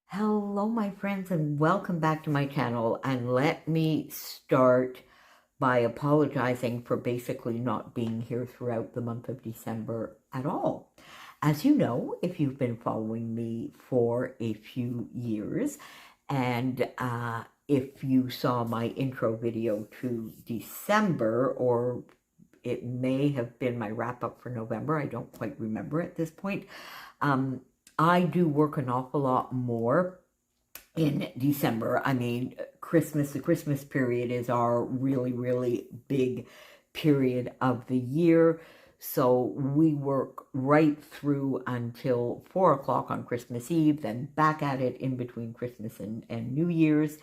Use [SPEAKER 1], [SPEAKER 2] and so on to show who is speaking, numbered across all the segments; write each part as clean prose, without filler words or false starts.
[SPEAKER 1] Hello, my friends, and welcome back to my channel. And let me start by apologizing for basically not being here throughout the month of December at all. As you know, if you've been following me for a few years, and if you saw my intro video to December, or it may have been my wrap-up for November, I don't quite remember at this point, I do work an awful lot more in December. I mean, the Christmas period is our really, really big period of the year. So we work right through until 4 o'clock on Christmas Eve, then back at it in between Christmas and New Year's.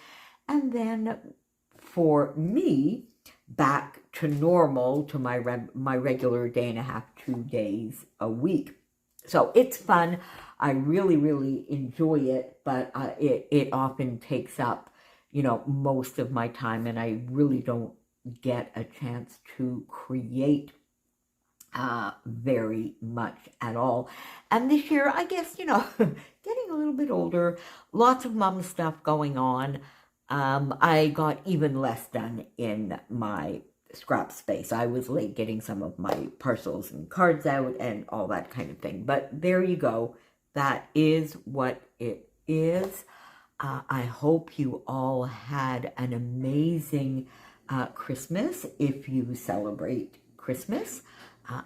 [SPEAKER 1] And then for me, back to normal, to my regular day and a half, 2 days a week. So it's fun. I really, really enjoy it, but it often takes up, most of my time, and I really don't get a chance to create very much at all. And this year, I guess, getting a little bit older, lots of mom stuff going on. I got even less done in my scrap space. I was late getting some of my parcels and cards out and all that kind of thing. But there you go. That is what it is. I hope you all had an amazing Christmas if you celebrate Christmas.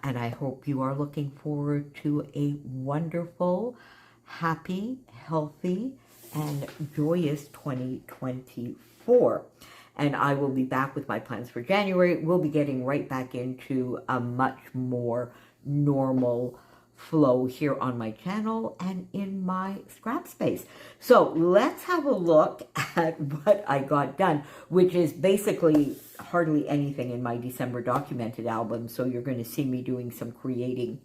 [SPEAKER 1] And I hope you are looking forward to a wonderful, happy, healthy, and joyous 2024. And I will be back with my plans for January. We'll be getting right back into a much more normal flow here on my channel and in my scrap space. So let's have a look at what I got done, which is basically hardly anything in my December documented album. So you're going to see me doing some creating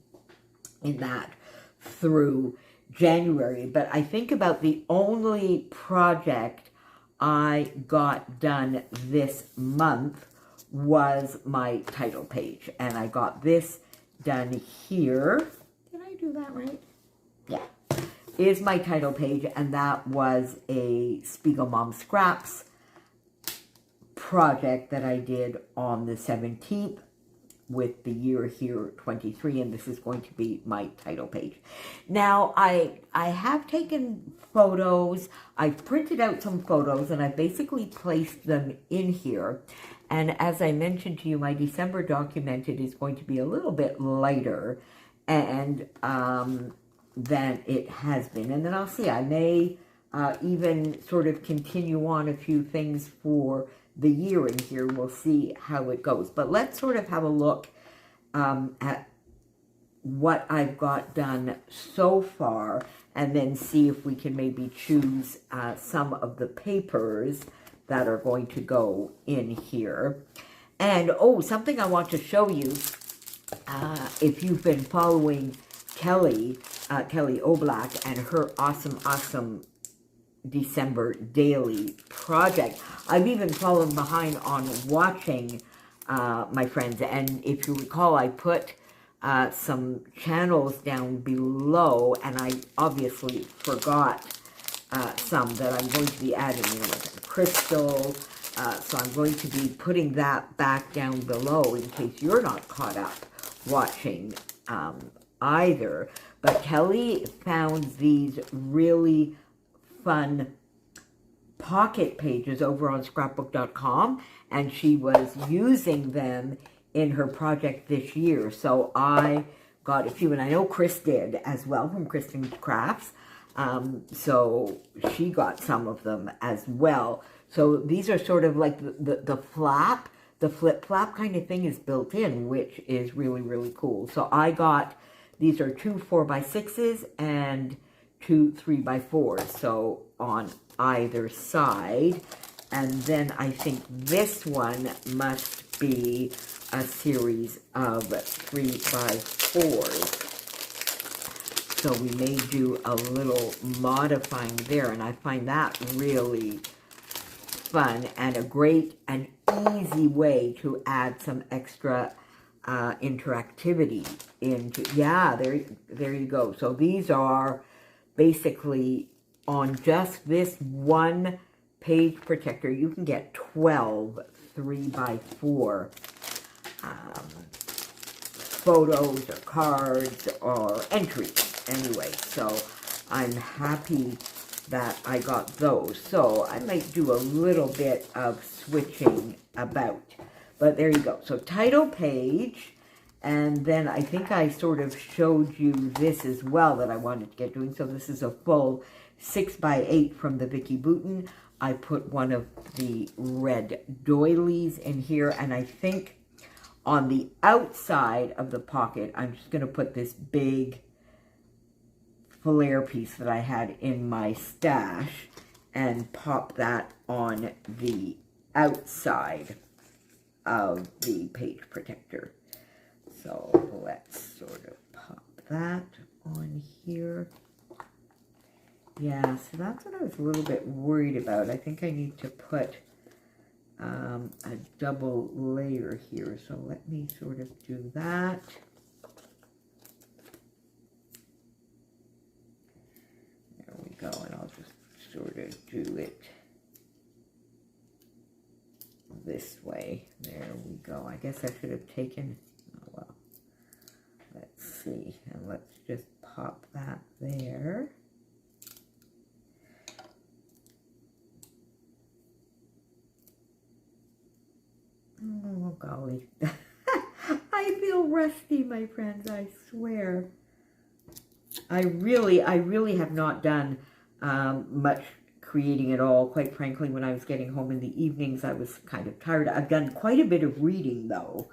[SPEAKER 1] in that through January. But I think about the only project I got done this month was my title page. And I got this done here. Did I do that right? Yeah. Is my title page, and that was a Spiegel Mom Scraps project that I did on the 17th with the year here 23, and this is going to be my title page. Now, I have taken photos, I've printed out some photos, and I basically placed them in here. And as I mentioned to you, my December documented is going to be a little bit lighter and than it has been. And then I'll see, I may even sort of continue on a few things for the year in here. We'll see how it goes. But let's sort of have a look at what I've got done so far, and then see if we can maybe choose some of the papers that are going to go in here. And, oh, something I want to show you, if you've been following Kelly Oblak and her awesome December daily project. I've even fallen behind on watching, my friends, and if you recall, I put some channels down below, and I obviously forgot some that I'm going to be adding, like Crystal, so I'm going to be putting that back down below in case you're not caught up watching either. But Kelly found these really fun pocket pages over on scrapbook.com, and she was using them in her project this year. So I got a few, and I know Chris did as well from Kristin's Crafts. So she got some of them as well. So these are sort of like the flap, the flip flap kind of thing is built in, which is really, really cool. So I got, these are 2 4x6s and 2 3x4s, so on either side. And then I think this one must be a series of 3x4s. So we may do a little modifying there, and I find that really fun and a great and easy way to add some extra interactivity into, yeah, there you go. So these are basically on just this one page protector, you can get 12 3x4 photos or cards or entries anyway. So I'm happy that I got those. So I might do a little bit of switching about. But there you go. So title page. And then I think I sort of showed you this as well that I wanted to get doing. So this is a full 6x8 from the Vicky Bouton. I put one of the red doilies in here. And I think on the outside of the pocket, I'm just going to put this big flare piece that I had in my stash and pop that on the outside of the page protector. So let's sort of pop that on here. Yeah, so that's what I was a little bit worried about. I think I need to put a double layer here. So let me sort of do that. There we go, and I'll just sort of do it this way. There we go. I guess I should have taken, oh well, let's see, and let's just pop that there. Oh golly. I feel rusty, my friends, I swear. I really have not done much creating at all. Quite frankly, when I was getting home in the evenings, I was kind of tired. I've done quite a bit of reading, though,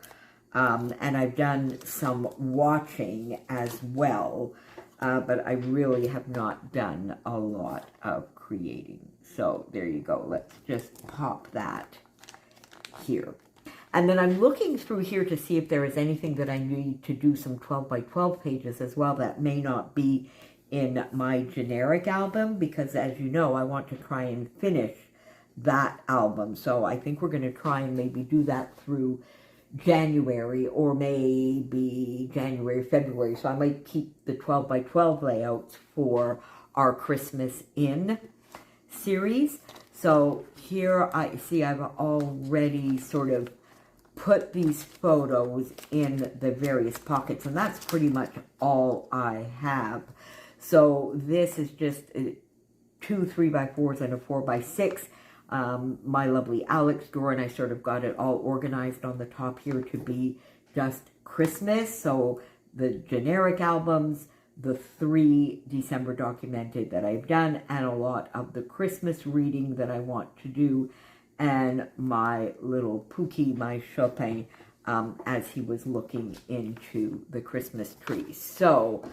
[SPEAKER 1] and I've done some watching as well, but I really have not done a lot of creating. So there you go. Let's just pop that here. And then I'm looking through here to see if there is anything that I need to do some 12x12 pages as well that may not be in my generic album, because as you know, I want to try and finish that album. So I think we're going to try and maybe do that through January, or maybe January, February. So I might keep the 12x12 layouts for our Christmas In series. So here I see I've already sort of put these photos in the various pockets, and that's pretty much all I have. So this is just 2 3x4s and a 4x6. My lovely Alex drawer, and I sort of got it all organized on the top here to be just Christmas. So the generic albums, the 3 December documented that I've done, and a lot of the Christmas reading that I want to do, and my little Pookie, my Chopin, as he was looking into the Christmas tree. So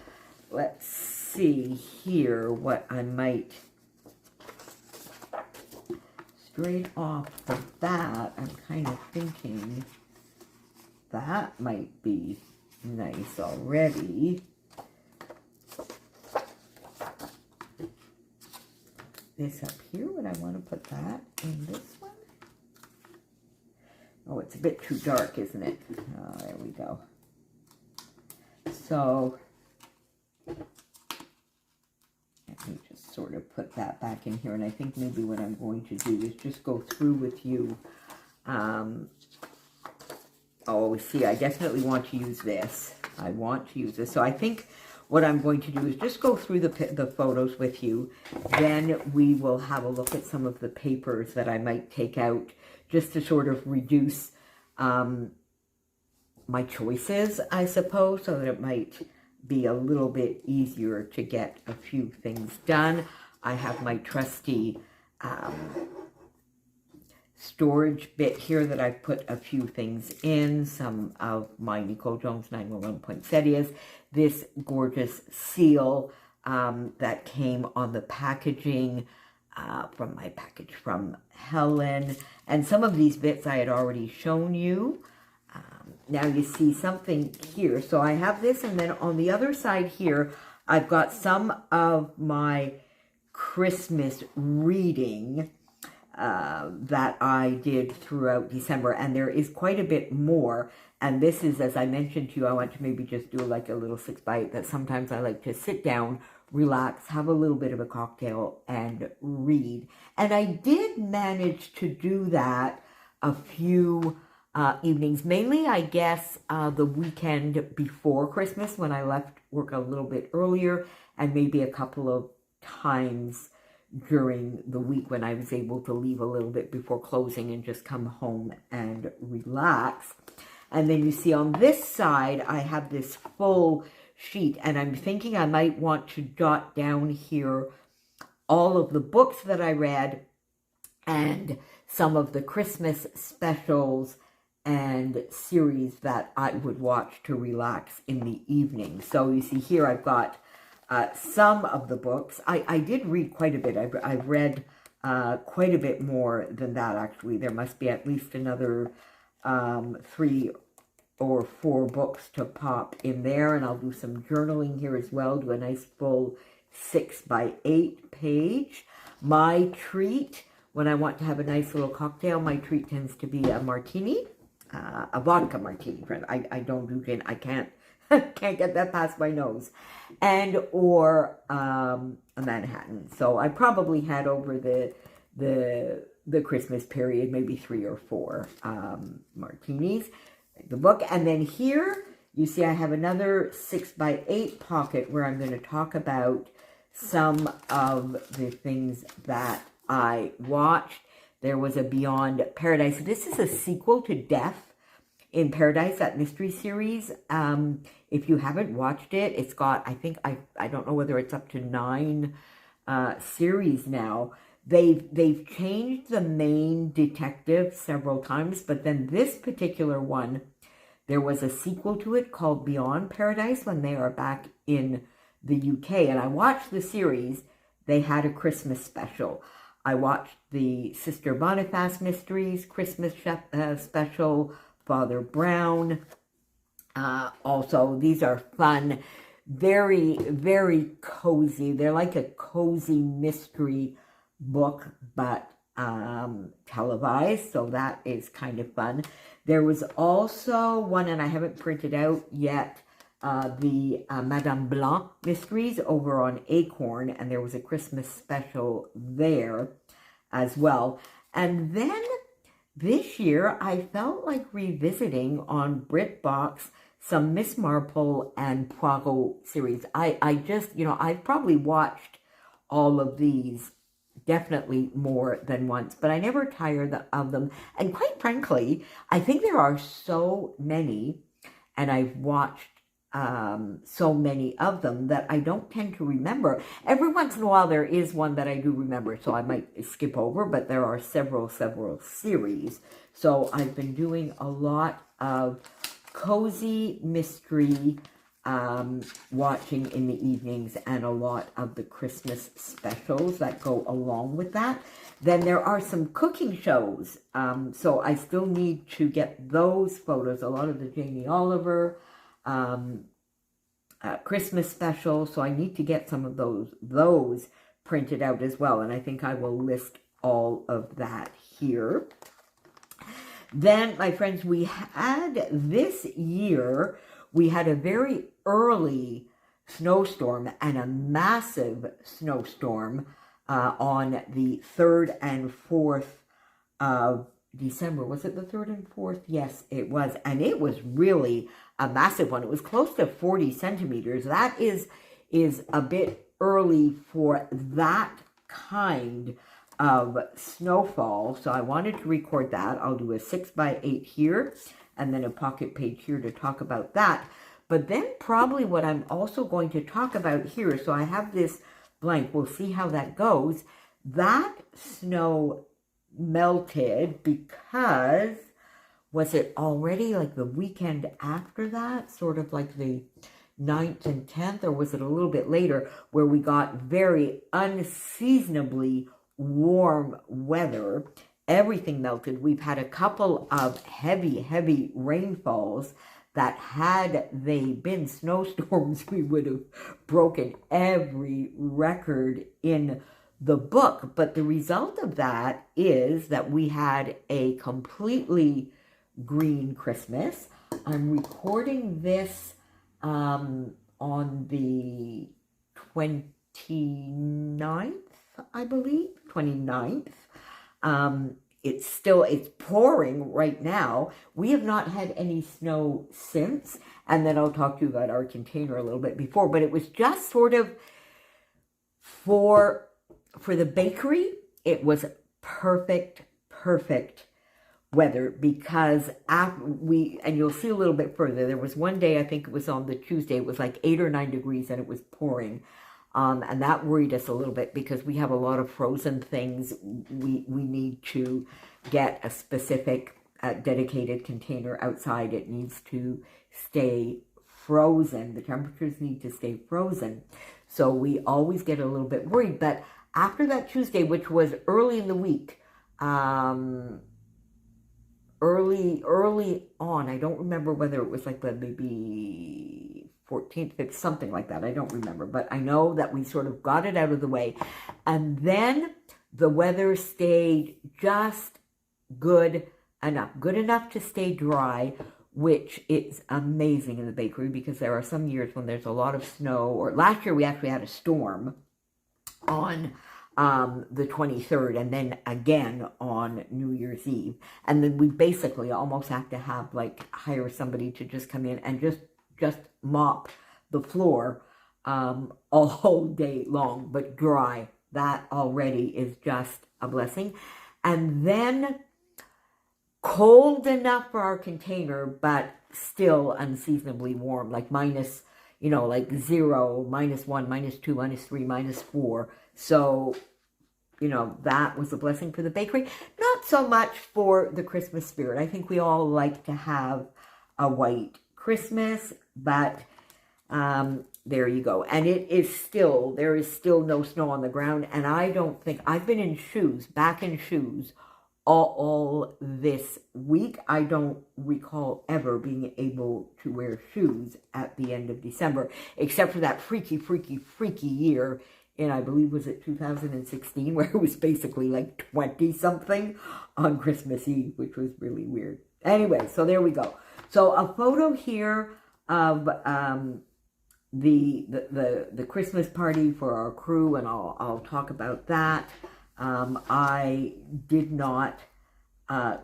[SPEAKER 1] let's see here what I might, straight off the bat, I'm kind of thinking that might be nice already. This up here, would I want to put that in this one? Oh, it's a bit too dark, isn't it? Oh, there we go. So let me just sort of put that back in here. And I think maybe what I'm going to do is just go through with you. Oh, see, I definitely want to use this. I want to use this. So I think what I'm going to do is just go through the photos with you. Then we will have a look at some of the papers that I might take out, just to sort of reduce my choices, I suppose, so that it might be a little bit easier to get a few things done. I have my trusty storage bit here that I've put a few things in, some of my Nicole Jones 911 poinsettias, this gorgeous seal that came on the packaging from my package from Helen, and some of these bits I had already shown you. Now you see something here. So I have this, and then on the other side here, I've got some of my Christmas reading that I did throughout December, and there is quite a bit more, And this is, as I mentioned to you, I want to maybe just do like a little 6x8 that sometimes I like to sit down, relax, have a little bit of a cocktail, and read. And I did manage to do that a few evenings, mainly, I guess, the weekend before Christmas when I left work a little bit earlier, and maybe a couple of times during the week when I was able to leave a little bit before closing and just come home and relax. And then you see on this side, I have this full sheet, and I'm thinking I might want to jot down here all of the books that I read and some of the Christmas specials and series that I would watch to relax in the evening. So you see here I've got some of the books. I did read quite a bit. I've read quite a bit more than that, actually. There must be at least another 3 or 4 books to pop in there, and I'll do some journaling here as well, do a nice full 6x8 page. My treat, when I want to have a nice little cocktail, my treat tends to be a martini, a vodka martini, friend. I don't do gin. I can't get that past my nose. And or a Manhattan. So I probably had over the Christmas period maybe 3 or 4 martinis. The book. And then here you see I have another 6x8 pocket where I'm going to talk about some of the things that I watched. There was a Beyond Paradise. This is a sequel to Death in Paradise, that mystery series. If you haven't watched it, it's got, I think, I don't know whether it's up to 9 series now. They've changed the main detective several times, but then this particular one, there was a sequel to it called Beyond Paradise when they are back in the UK. And I watched the series. They had a Christmas special. I watched the Sister Boniface Mysteries Christmas special, Father Brown. Also, these are fun, very, very cozy. They're like a cozy mystery book, but televised, so that is kind of fun. There was also one, and I haven't printed out yet, the Madame Blanc Mysteries over on Acorn, and there was a Christmas special there as well. And then this year, I felt like revisiting on BritBox some Miss Marple and Poirot series. I just, I've probably watched all of these definitely more than once, but I never tire of them. And quite frankly, I think there are so many, and I've watched so many of them that I don't tend to remember. Every once in a while, there is one that I do remember, so I might skip over, but there are several series. So I've been doing a lot of cozy mystery watching in the evenings, and a lot of the Christmas specials that go along with that. Then there are some cooking shows, so I still need to get those photos, a lot of the Jamie Oliver Christmas special, so I need to get some of those printed out as well, and I think I will list all of that here. Then, my friends, we had this year, we had a very early snowstorm and a massive snowstorm on the 3rd and 4th of December. Was it the 3rd and 4th? Yes, it was. And it was really a massive one. It was close to 40 centimeters. That is a bit early for that kind of snowfall. So I wanted to record that. I'll do a 6x8 here and then a pocket page here to talk about that. But then probably what I'm also going to talk about here, so I have this blank, we'll see how that goes. That snow melted because, was it already like the weekend after that, sort of like the 9th and 10th, or was it a little bit later, where we got very unseasonably warm weather? Everything melted. We've had a couple of heavy rainfalls that, had they been snowstorms, we would have broken every record in the book. But the result of that is that we had a completely green Christmas. I'm recording this on the 29th, I believe, 29th. It's pouring right now. We have not had any snow since, and then I'll talk to you about our container a little bit before, but it was just sort of for the bakery, it was perfect weather, because and you'll see a little bit further, there was one day, I think it was on the Tuesday, it was like 8 or 9 degrees and it was pouring. And that worried us a little bit because we have a lot of frozen things. We need to get a specific dedicated container outside. It needs to stay frozen. The temperatures need to stay frozen. So we always get a little bit worried. But after that Tuesday, which was early in the week, early on, I don't remember whether it was like maybe 14th, 15th, something like that. I don't remember, but I know that we sort of got it out of the way. And then the weather stayed just good enough to stay dry, which is amazing in the bakery, because there are some years when there's a lot of snow, or last year we actually had a storm on the 23rd, and then again on New Year's Eve. And then we basically almost have to have, like, hire somebody to just come in and just mop the floor all day long, but dry. That already is just a blessing. And then cold enough for our container, but still unseasonably warm, like minus, like 0, -1, -2, -3, -4. So, that was a blessing for the bakery. Not so much for the Christmas spirit. I think we all like to have a white Christmas, but there you go. And there is still no snow on the ground. And I don't think, I've been back in shoes all this week. I don't recall ever being able to wear shoes at the end of December, except for that freaky year in, I believe, was it 2016, where it was basically like 20-something on Christmas Eve, which was really weird. Anyway, so there we go. So a photo here of the Christmas party for our crew, and I'll talk about that. I did not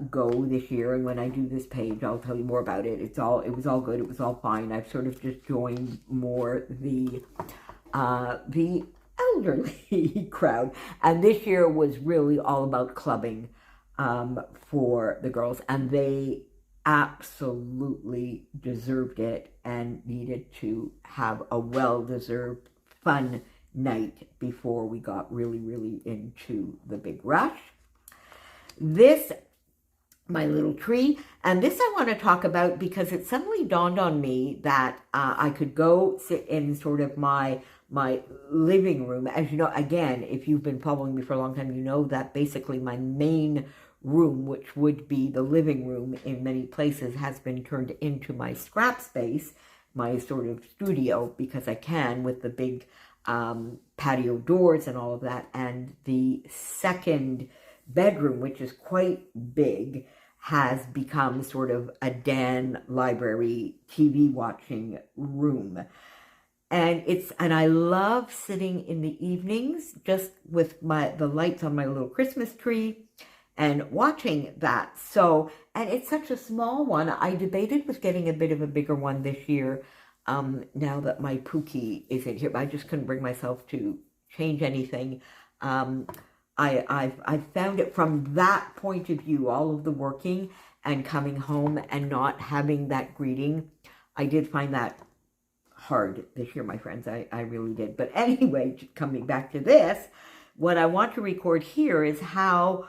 [SPEAKER 1] go this year, and when I do this page, I'll tell you more about it. It was all good. It was all fine. I've sort of just joined more the elderly crowd, and this year was really all about clubbing for the girls, and they absolutely deserved it and needed to have a well-deserved fun night before we got really into the big rush. This, my little tree, and this I want to talk about because it suddenly dawned on me that I could go sit in sort of my living room. As you know, again, if you've been following me for a long time, you know that basically my main room, which would be the living room in many places, has been turned into my scrap space, my sort of studio, because I can, with the big patio doors and all of that. And the second bedroom, which is quite big, has become sort of a den, library, TV watching room. And I love sitting in the evenings just with the lights on my little Christmas tree and watching that. So, and it's such a small one. I debated with getting a bit of a bigger one this year, now that my Pookie isn't here, but I just couldn't bring myself to change anything. I've found it from that point of view, all of the working and coming home and not having that greeting. I did find that hard this year, my friends. I really did. But anyway, coming back to this, what I want to record here is how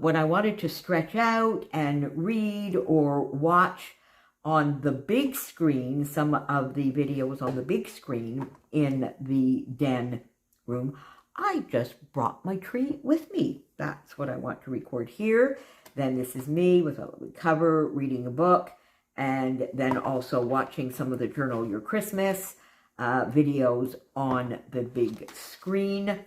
[SPEAKER 1] when I wanted to stretch out and read or watch on the big screen, some of the videos on the big screen in the den room, I just brought my tree with me. That's what I want to record here. Then this is me with a lovely cover, reading a book, and then also watching some of the Journal Your Christmas videos on the big screen.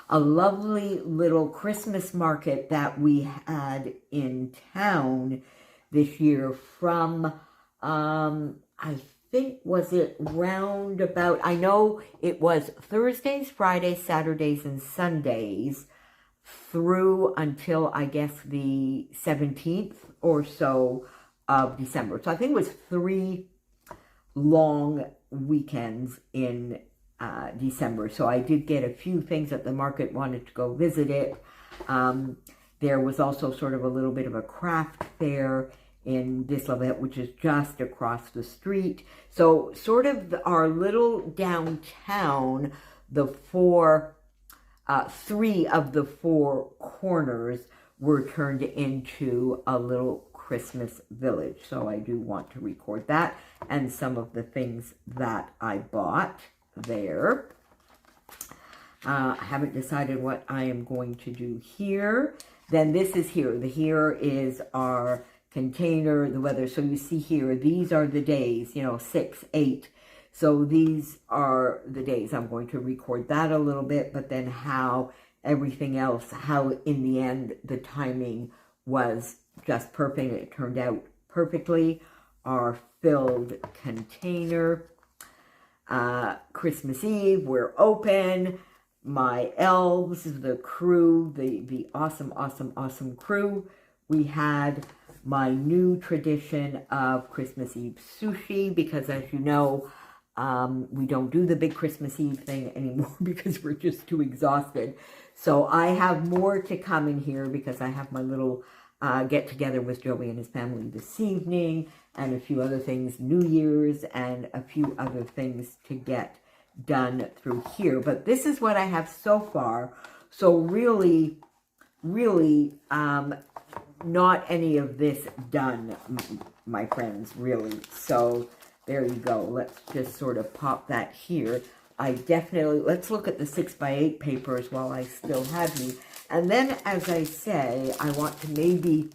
[SPEAKER 1] A lovely little Christmas market that we had in town this year from, I think, was it round about, I know it was Thursdays, Fridays, Saturdays, and Sundays through until, I guess, the 17th or so of December. So I think it was 3 long weekends in December. So I did get a few things at the market, wanted to go visit it. There was also sort of a little bit of a craft fair in Dislavette, which is just across the street. So sort of our little downtown, the 3 of the 4 corners were turned into a little Christmas village. So I do want to record that and some of the things that I bought there. I haven't decided what I am going to do here. Then this is here. Here is our container, the weather. So you see here, these are the days, 6, 8. So these are the days. I'm going to record that a little bit, but then how everything else, how in the end the timing was just perfect. It turned out perfectly. Our filled container. Christmas Eve, we're open. My elves, the crew, the awesome crew. We had my new tradition of Christmas Eve sushi, because as you know, we don't do the big Christmas Eve thing anymore because we're just too exhausted. So I have more to come in here because I have my little get together with Joey and his family this evening, and a few other things, New Year's, and a few other things to get done through here. But this is what I have so far. So really, not any of this done, my friends, really. So there you go. Let's just sort of pop that here. Let's look at the 6x8 papers while I still have you. And then, as I say, I want to maybe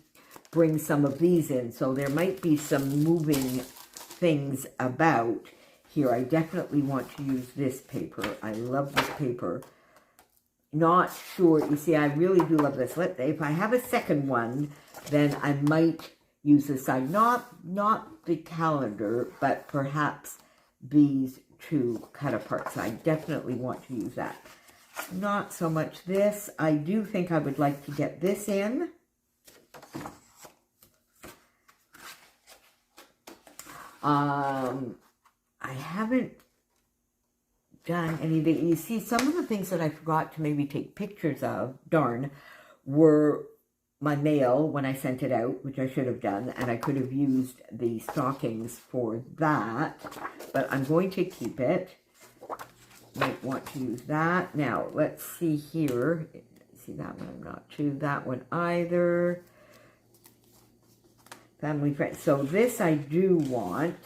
[SPEAKER 1] bring some of these in. So there might be some moving things about here. I definitely want to use this paper. I love this paper. Not sure. You see, I really do love this. If I have a second one, then I might use this side. Not the calendar, but perhaps these 2 cut apart. So I definitely want to use that. Not so much this. I do think I would like to get this in. I haven't done anything. You see, some of the things that I forgot to maybe take pictures of, were my mail when I sent it out, which I should have done, and I could have used the stockings for that, but I'm going to keep it. Might want to use that. Now, let's see here. See that one? I'm not to that one either. Family, friends. So this I do want.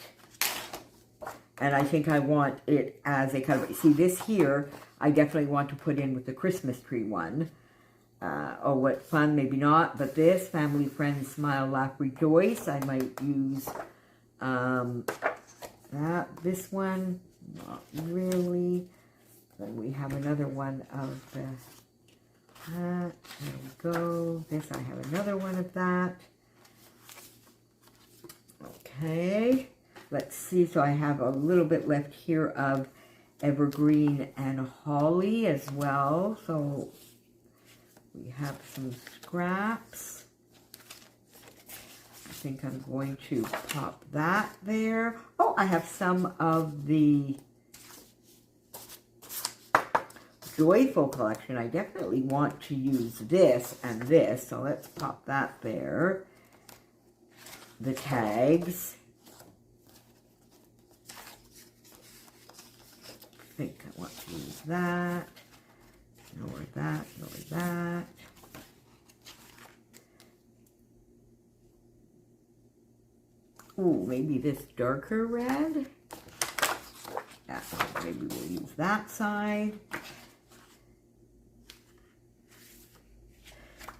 [SPEAKER 1] And I think I want it as a kind of, see this here, I definitely want to put in with the Christmas tree one. Oh, what fun, maybe not. But this, family, friends, smile, laugh, rejoice. I might use this one, not really. Then we have another one of that. There we go. This, I have another one of that. Okay. Let's see, so I have a little bit left here of evergreen and holly as well. So we have some scraps. I think I'm going to pop that there. Oh, I have some of the Joyful collection. I definitely want to use this and this, so let's pop that there. The tags. I think I want to use that, nor that, nor that. Ooh, maybe this darker red. Yeah, maybe we'll use that side.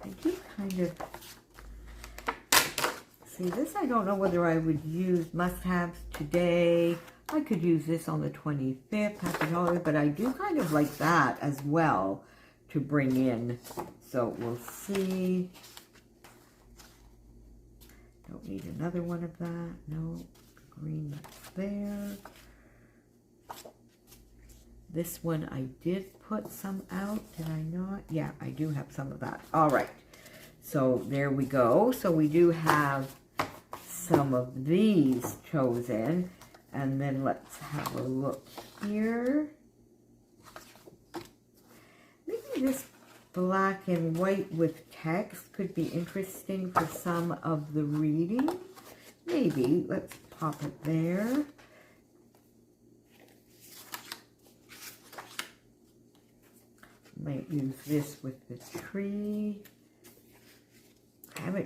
[SPEAKER 1] I do kind of, see this, I don't know whether I would use must-haves today. I could use this on the 25th, happy holiday, but I do kind of like that as well to bring in. So we'll see. Don't need another one of that. No, green, that's there. This one I did put some out, did I not? Yeah, I do have some of that. All right, so there we go. So we do have some of these chosen, and then let's have a look here. Maybe this black and white with text could be interesting for some of the reading. Maybe. Let's pop it there. Might use this with the tree.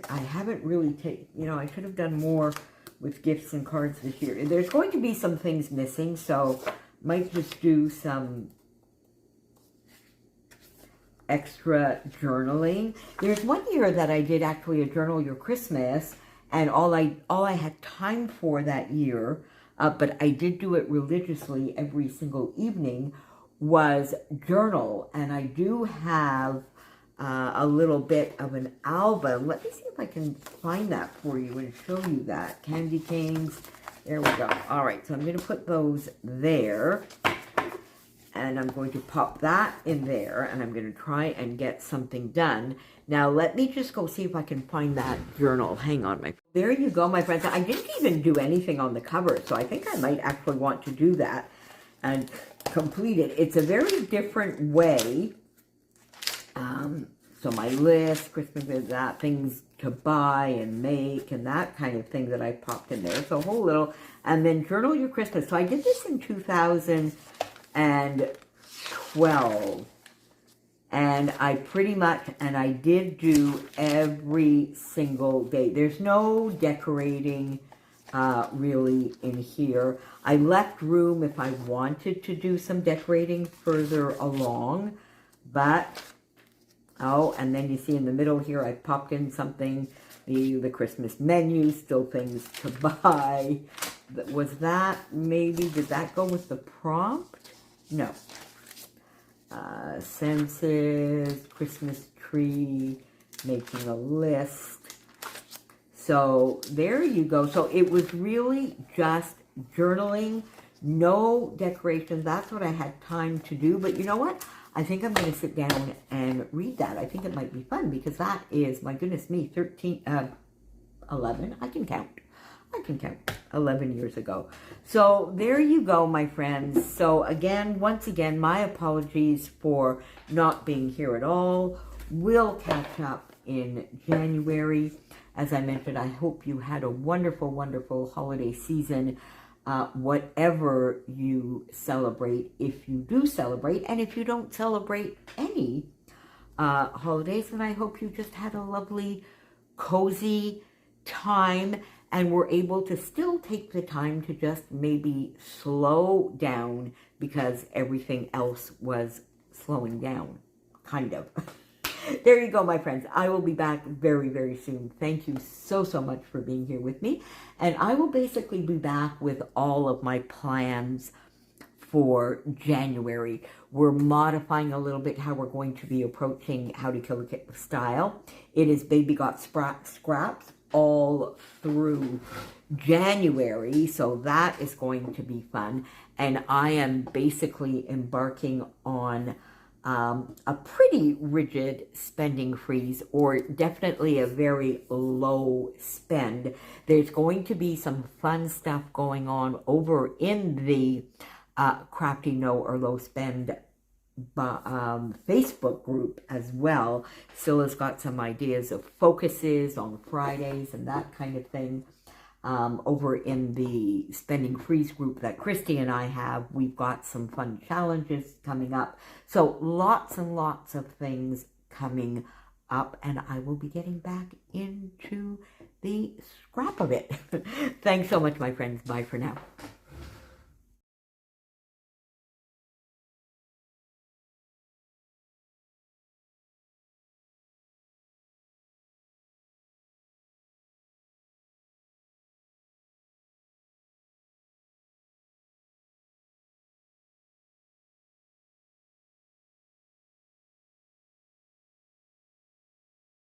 [SPEAKER 1] I haven't really taken, you know, I should have done more with gifts and cards this year. There's going to be some things missing, so might just do some extra journaling. There's one year that I did actually a journal your Christmas, and all I had time for that year, but I did do it religiously every single evening, was journal. And I do have a little bit of an album. Let me see if I can find that for you and show you that. Candy canes. There we go. All right, so I'm going to put those there. And I'm going to pop that in there. And I'm going to try and get something done. Now, let me just go see if I can find that journal. Hang on, my friend. There you go, my friends. I didn't even do anything on the cover, so I think I might actually want to do that and complete it. It's a very different way. So my list, Christmas, that, things to buy and make and that kind of thing that I popped in there. So a whole little, and then journal your Christmas. So I did this in 2012. And I pretty much, and I did do every single day. There's no decorating really in here. I left room if I wanted to do some decorating further along, but, oh, and then you see in the middle here, I popped in something, the Christmas menu, still things to buy. Was that maybe, did that go with the prompt? No. Senses, Christmas tree, making a list. So there you go. So it was really just journaling, no decorations. That's what I had time to do. But you know what? I think I'm going to sit down and read that. I think it might be fun because that is, my goodness me, 11. I can count 11 years ago. So there you go, my friends. So again, once again, my apologies for not being here at all. We'll catch up in January. As I mentioned, I hope you had a wonderful, wonderful holiday season, whatever you celebrate, if you do celebrate, and if you don't celebrate any holidays, then I hope you just had a lovely, cozy time and were able to still take the time to just maybe slow down because everything else was slowing down, kind of. There you go, my friends. I will be back very, very soon. Thank you so, so much for being here with me. And I will basically be back with all of my plans for January. We're modifying a little bit how we're going to be approaching How to Kill a Kit with Style. It is Baby Got Scraps all through January, so that is going to be fun. And I am basically embarking on a pretty rigid spending freeze, or definitely a very low spend. There's going to be some fun stuff going on over in the Crafty No or Low Spend Facebook group as well. Cilla's got some ideas of focuses on Fridays and that kind of thing. Over in the Spending Freeze group that Christy and I have, we've got some fun challenges coming up. So lots and lots of things coming up, and I will be getting back into the scrap of it. Thanks so much, my friends. Bye for now.